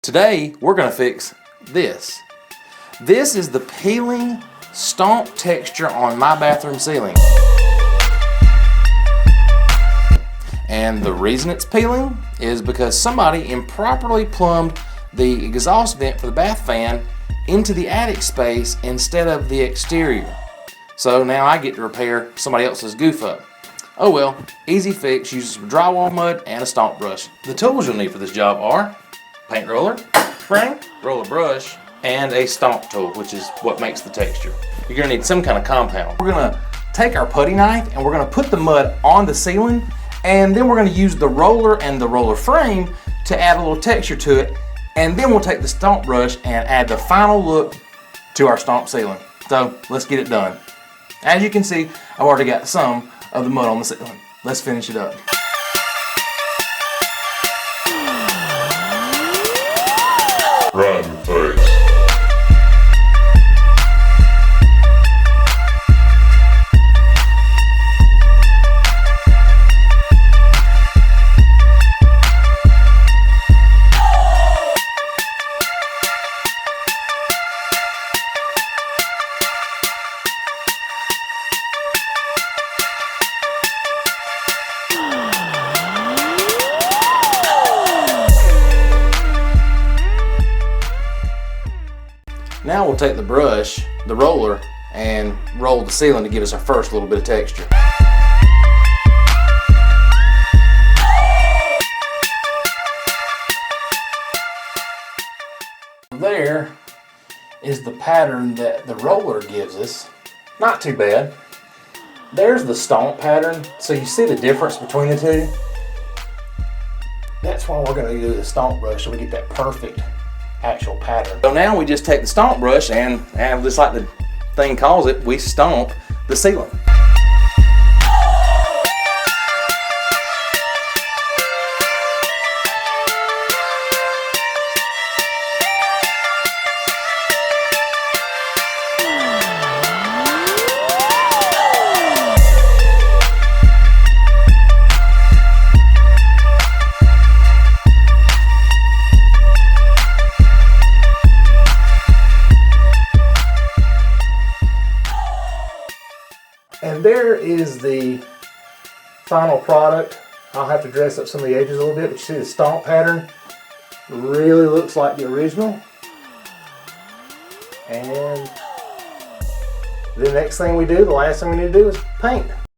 Today, we're going to fix this. This is the peeling stomp texture on my bathroom ceiling. And the reason it's peeling is because somebody improperly plumbed the exhaust vent for the bath fan into the attic space instead of the exterior. So now I get to repair somebody else's goof up. Oh well, easy fix, uses some drywall mud and a stomp brush. The tools you'll need for this job are paint roller, spring, roller brush, and a stomp tool, which is what makes the texture. You're gonna need some kind of compound. We're gonna take our putty knife and we're gonna put the mud on the ceiling, and then we're gonna use the roller and the roller frame to add a little texture to it, and then we'll take the stomp brush and add the final look to our stomp ceiling. So let's get it done. As you can see, I've already got some of the mud on the ceiling. Let's finish it up. Right in the face. Now we'll take the brush, the roller, and roll the ceiling to give us our first little bit of texture. There is the pattern that the roller gives us. Not too bad. There's the stomp pattern, so you see the difference between the two? That's why we're going to do the stomp brush, so we get that perfect actual pattern. So now we just take the stomp brush and just like the thing calls it, we stomp the ceiling. And there is the final product. I'll have to dress up some of the edges a little bit, but you see the stomp pattern really looks like the original. And the next thing we do, the last thing we need to do is paint.